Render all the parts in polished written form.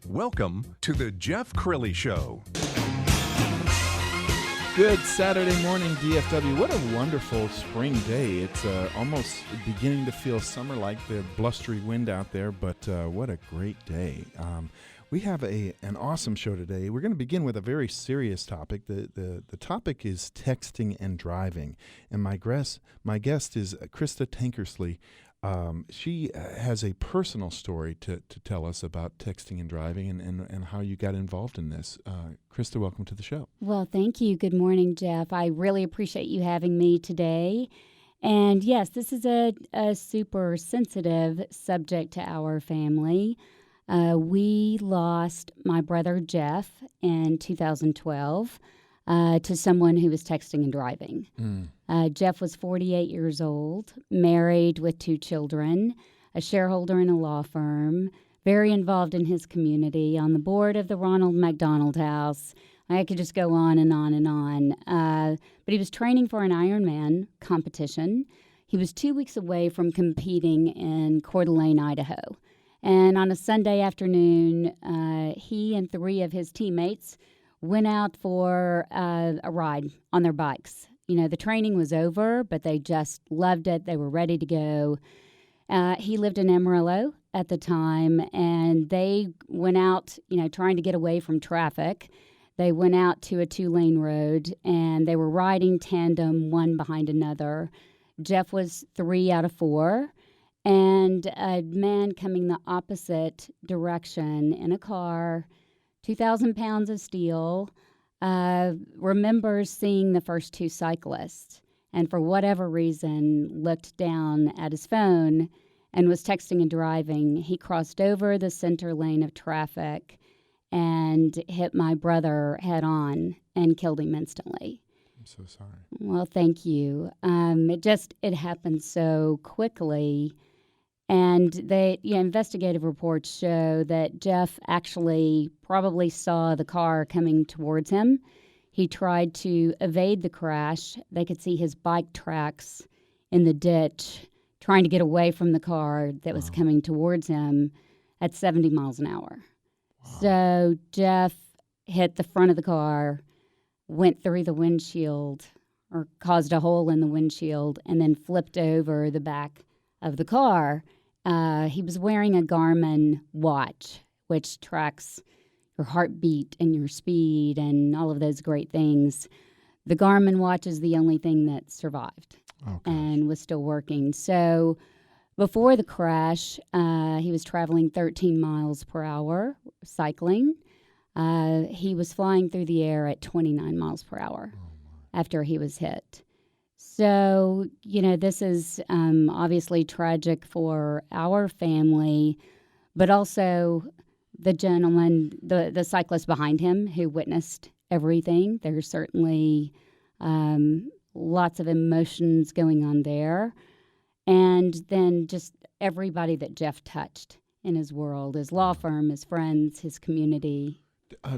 Welcome to the Jeff Crilley Show. Good Saturday morning, DFW. What a wonderful spring day. It's almost beginning to feel summer-like, the blustery wind out there, but what a great day. We have an awesome show today. We're going to begin with a very serious topic. The topic is texting and driving. And my guest is Krista Tankersley. She has a personal story to tell us about texting and driving and how you got involved in this. Krista, welcome to the show. Well, thank you. Good morning, Jeff. I really appreciate you having me today. And yes, this is a super sensitive subject to our family. We lost my brother Jeff in 2012 to someone who was texting and driving. Jeff was 48 years old, married with 2 children, a shareholder in a law firm, very involved in his community, on the board of the Ronald McDonald House. I could just go on and on and on. But he was training for an Ironman competition. He was 2 weeks away from competing in Coeur d'Alene, Idaho. And on a Sunday afternoon, he and 3 of his teammates went out for a ride on their bikes. You know, the training was over, but they just loved it. They were ready to go. He lived in Amarillo at the time, and they went out, trying to get away from traffic. They went out to a 2-lane road, and they were riding tandem, one behind another. Jeff was 3 out of 4. And a man coming the opposite direction in a car, 2,000 pounds of steel, remembers seeing the first 2 cyclists, and for whatever reason looked down at his phone and was texting and driving. He crossed over the center lane of traffic and hit my brother head on and killed him instantly. I'm so sorry. Well, thank you. It happened so quickly. And investigative reports show that Jeff actually probably saw the car coming towards him. He tried to evade the crash. They could see his bike tracks in the ditch, trying to get away from the car that was coming towards him at 70 miles an hour. Wow. So Jeff hit the front of the car, went through the windshield, or caused a hole in the windshield, and then flipped over the back of the car. He was wearing a Garmin watch, which tracks your heartbeat and your speed and all of those great things. The Garmin watch is the only thing that survived and was still working. So before the crash, he was traveling 13 miles per hour, cycling. He was flying through the air at 29 miles per hour after he was hit. So, this is obviously tragic for our family, but also the gentleman, the cyclist behind him who witnessed everything. There's certainly lots of emotions going on there. And then just everybody that Jeff touched in his world, his law firm, his friends, his community.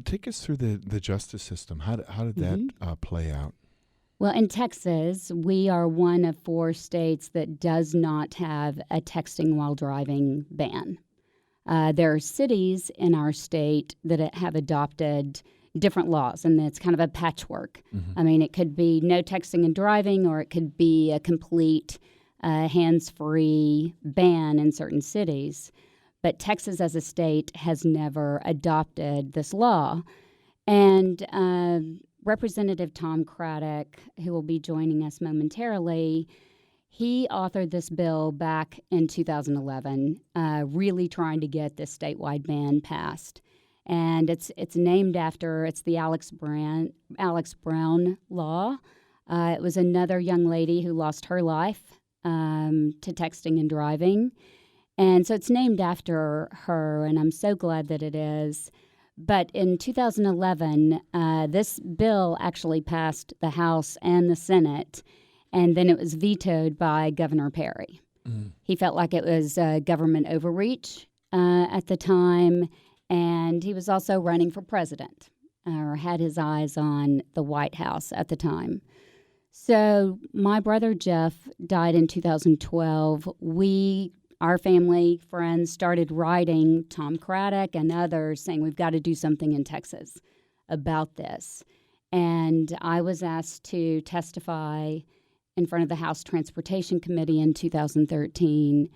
Take us through the justice system. How did that play out? Well, in Texas, we are one of 4 states that does not have a texting while driving ban. There are cities in our state that have adopted different laws, and it's kind of a patchwork. I mean, it could be no texting and driving, or it could be a complete hands-free ban in certain cities. But Texas as a state has never adopted this law. And Representative Tom Craddock, who will be joining us momentarily, he authored this bill back in 2011, really trying to get this statewide ban passed. And it's named after, it's the Alex Brown law. It was another young lady who lost her life to texting and driving. And so it's named after her, and I'm so glad that it is. But in 2011, this bill actually passed the House and the Senate, and then it was vetoed by Governor Perry. He felt like it was government overreach at the time, and he was also running for president, or had his eyes on the White House at the time. So my brother Jeff died in 2012. We our family friends started writing Tom Craddock and others saying we've got to do something in Texas about this. And I was asked to testify in front of the House Transportation Committee in 2013.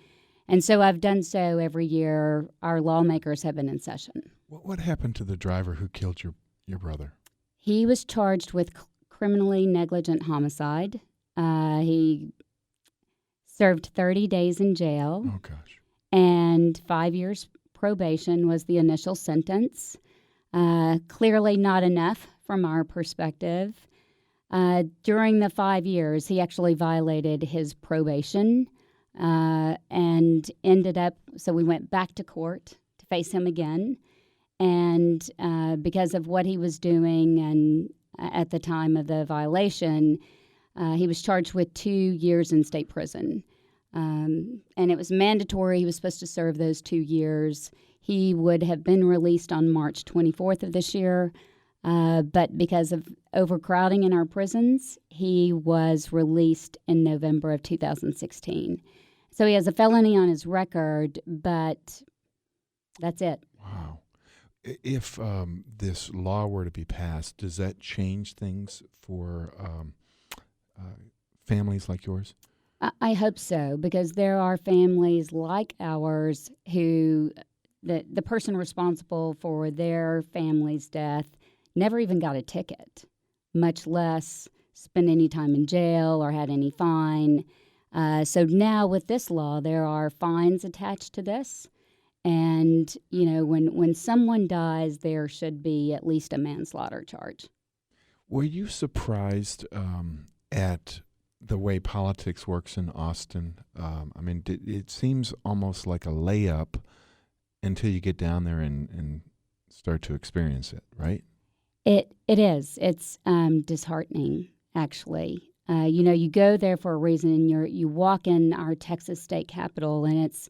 And so I've done so every year. Our lawmakers have been in session. What happened to the driver who killed your brother? He was charged with criminally negligent homicide. He served 30 days in jail. Oh, gosh. And 5 years probation was the initial sentence. Clearly not enough from our perspective. During the 5 years, he actually violated his probation and ended up, so we went back to court to face him again. And because of what he was doing and at the time of the violation, he was charged with 2 years in state prison. And it was mandatory. He was supposed to serve those 2 years. He would have been released on March 24th of this year. But because of overcrowding in our prisons, he was released in November of 2016. So he has a felony on his record, but that's it. Wow. If this law were to be passed, does that change things for families like yours? I hope so, because there are families like ours who the person responsible for their family's death never even got a ticket, much less spent any time in jail or had any fine. So now with this law, there are fines attached to this. And, you know, when someone dies, there should be at least a manslaughter charge. Were you surprised at the way politics works in Austin? I mean, it seems almost like a layup until you get down there and start to experience it, right? It is. It's disheartening, actually. You know, you go there for a reason, and you walk in our Texas state capitol, and it's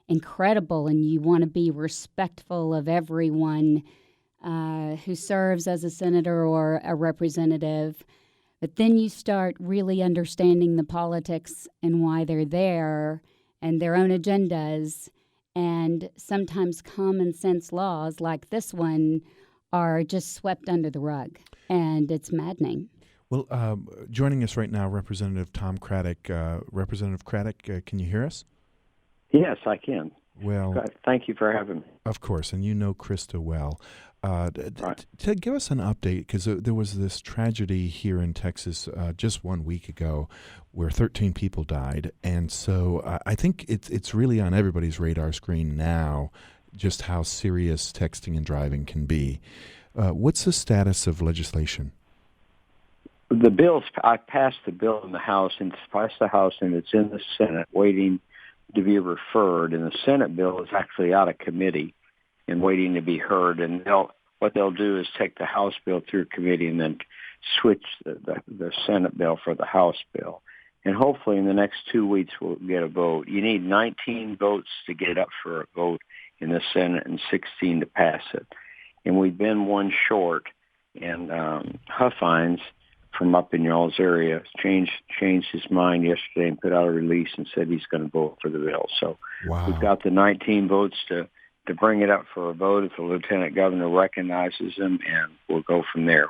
incredible, and you want to be respectful of everyone who serves as a senator or a representative. But then you start really understanding the politics and why they're there and their own agendas, and sometimes common sense laws like this one are just swept under the rug, and it's maddening. Well, joining us right now, Representative Tom Craddock. Representative Craddock, can you hear us? Yes, I can. Well, thank you for having me. Of course, and you know Krista well. Right. To give us an update, because there was this tragedy here in Texas just 1 week ago where 13 people died, and so I think it's really on everybody's radar screen now just how serious texting and driving can be. What's the status of legislation? The bills, I passed the bill in the House, and it's passed the House, and it's in the Senate waiting to be referred. And the Senate bill is actually out of committee and waiting to be heard. And what they'll do is take the House bill through committee and then switch the Senate bill for the House bill. And hopefully in the next 2 weeks we'll get a vote. You need 19 votes to get up for a vote in the Senate and 16 to pass it. And we've been one short. And Huffines from up in y'all's area changed his mind yesterday and put out a release and said he's going to vote for the bill. So Wow. We've got the 19 votes to bring it up for a vote if the lieutenant governor recognizes him, and we'll go from there.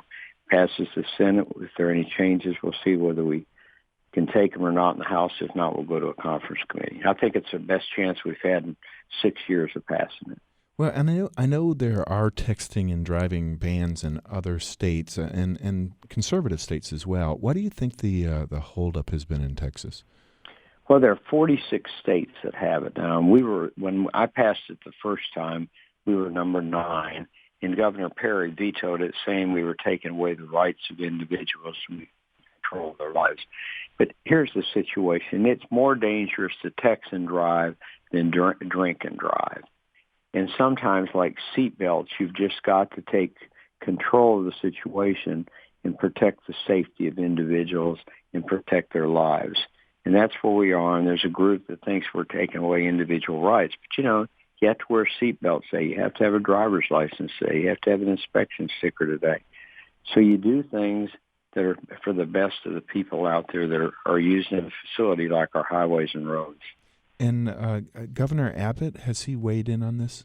Passes the Senate. If there are any changes, we'll see whether we can take them or not in the House. If not, we'll go to a conference committee. I think it's the best chance we've had in 6 years of passing it. Well, and I know there are texting and driving bans in other states and conservative states as well. What do you think the holdup has been in Texas? Well, there are 46 states that have it now. When I passed it the first time, we were number 9, and Governor Perry vetoed it, saying we were taking away the rights of individuals from control their lives. But here's the situation. It's more dangerous to text and drive than drink and drive. And sometimes, like seatbelts, you've just got to take control of the situation and protect the safety of individuals and protect their lives. And that's where we are. And there's a group that thinks we're taking away individual rights. But, you have to wear a seatbelt today. You have to have a driver's license today. You have to have an inspection sticker today. So you do things that are for the best of the people out there that are using the facility, like our highways and roads. Governor Abbott, has he weighed in on this?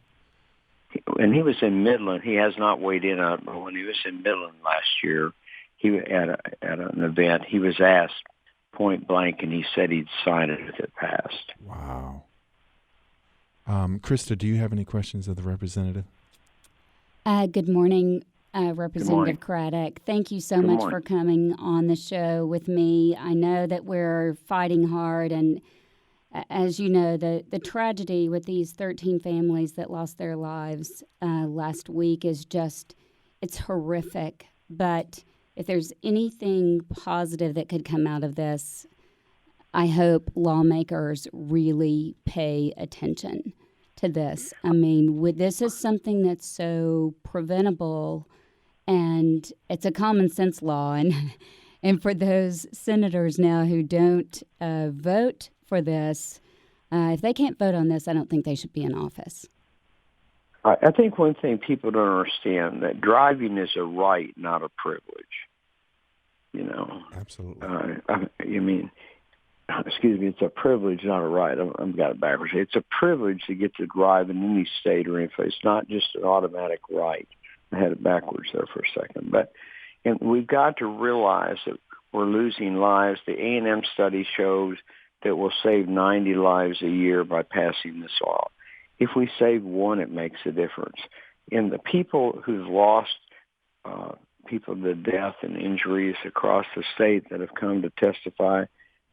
And he was in Midland. He has not weighed in on it, but when he was in Midland last year, he at an event, he was asked point blank, and he said he'd sign it if it passed. Wow. Krista, do you have any questions of the representative? Good morning, Representative Craddock. Thank you so much for coming on the show with me. I know that we're fighting hard, and as you know, the tragedy with these 13 families that lost their lives last week is just, it's horrific. But if there's anything positive that could come out of this, I hope lawmakers really pay attention to this. I mean, this is something that's so preventable, and it's a common sense law. And for those senators now who don't vote for this, if they can't vote on this, I don't think they should be in office. I think one thing people don't understand, that driving is a right, not a privilege. You know, absolutely. It's a privilege, not a right. I've got it backwards. It's a privilege to get to drive in any state or any place. It's not just an automatic right. I had it backwards there for a second. And we've got to realize that we're losing lives. The A&M study shows that we'll save 90 lives a year by passing this law. If we save one, it makes a difference. And the people who've lost people to death and injuries across the state that have come to testify,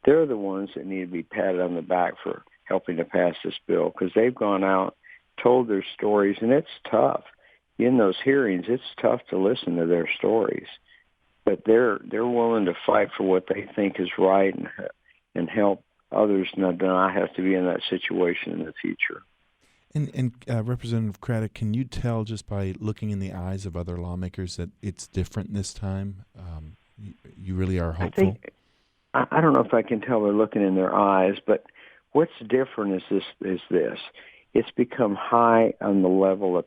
they're the ones that need to be patted on the back for helping to pass this bill, because they've gone out, told their stories, and it's tough. In those hearings, it's tough to listen to their stories. But they're willing to fight for what they think is right and help others not have to be in that situation in the future. And Representative Craddock, can you tell just by looking in the eyes of other lawmakers that it's different this time? You really are hopeful? I don't know if I can tell they're looking in their eyes, but what's different is this. It's become high on the level of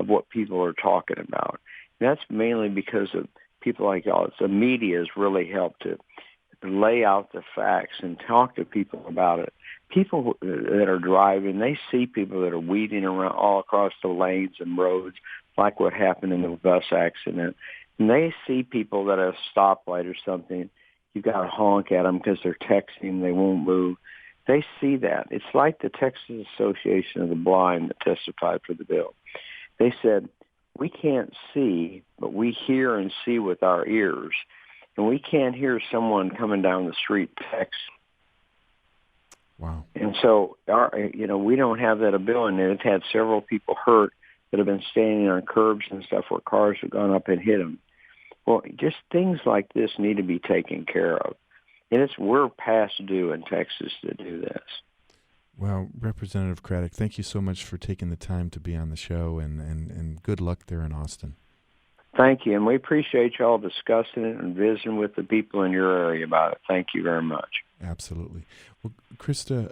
what people are talking about. And that's mainly because of people like y'all. The media has really helped to lay out the facts and talk to people about it. People that are driving, they see people that are weaving around all across the lanes and roads, like what happened in the bus accident. And they see people that are at a stoplight or something. You got to honk at them because they're texting, they won't move. They see that. It's like the Texas Association of the Blind that testified for the bill. They said, we can't see, but we hear and see with our ears. And we can't hear someone coming down the street text. Wow. And so, we don't have that ability. And it's had several people hurt that have been standing on curbs and stuff where cars have gone up and hit them. Well, just things like this need to be taken care of. And we're past due in Texas to do this. Well, Representative Craddock, thank you so much for taking the time to be on the show, and good luck there in Austin. Thank you, and we appreciate you all discussing it and visiting with the people in your area about it. Thank you very much. Absolutely. Well, Krista,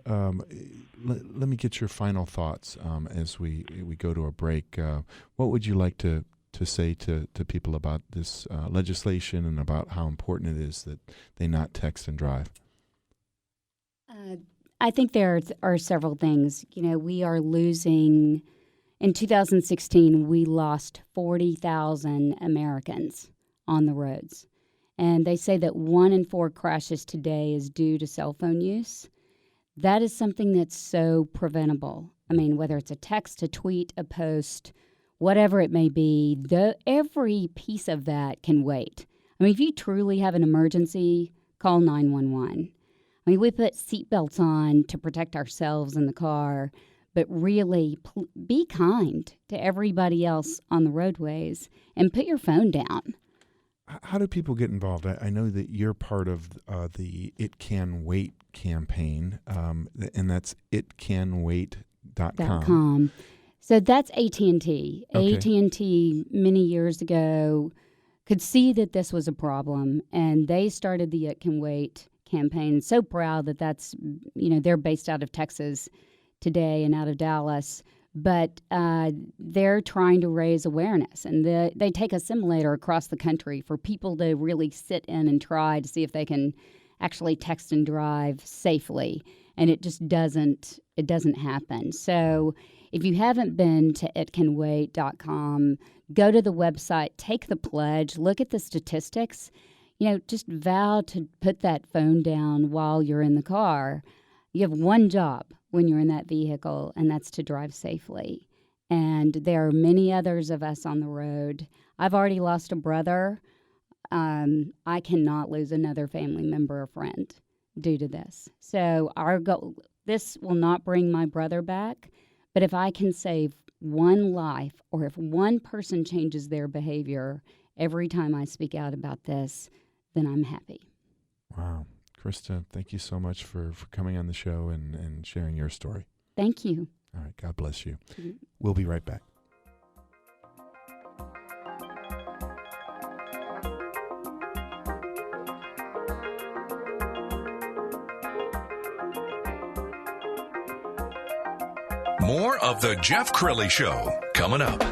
let me get your final thoughts as we go to a break. What would you like to say to people about this legislation and about how important it is that they not text and drive? I think there are several things. We are losing. In 2016, we lost 40,000 Americans on the roads. And they say that 1 in 4 crashes today is due to cell phone use. That is something that's so preventable. I mean, whether it's a text, a tweet, a post, whatever it may be, every piece of that can wait. I mean, if you truly have an emergency, call 911. I mean, we put seatbelts on to protect ourselves in the car, but really be kind to everybody else on the roadways and put your phone down. How do people get involved? I know that you're part of the It Can Wait campaign, and that's itcanwait.com. So that's AT&T. Okay. AT&T many years ago could see that this was a problem, and they started the It Can Wait campaign. So proud that that's, they're based out of Texas today and out of Dallas, but they're trying to raise awareness, and they take a simulator across the country for people to really sit in and try to see if they can actually text and drive safely, and it just doesn't happen. So if you haven't been to itcanwait.com, go to the website, take the pledge, look at the statistics. Just vow to put that phone down while you're in the car. You have one job when you're in that vehicle, and that's to drive safely. And there are many others of us on the road. I've already lost a brother. I cannot lose another family member or friend due to this. So our goal, this will not bring my brother back, but if I can save one life, or if one person changes their behavior every time I speak out about this, then I'm happy. Wow. Krista, thank you so much for coming on the show and sharing your story. Thank you. All right. God bless you. Mm-hmm. We'll be right back. More of the Jeff Crilley Show coming up.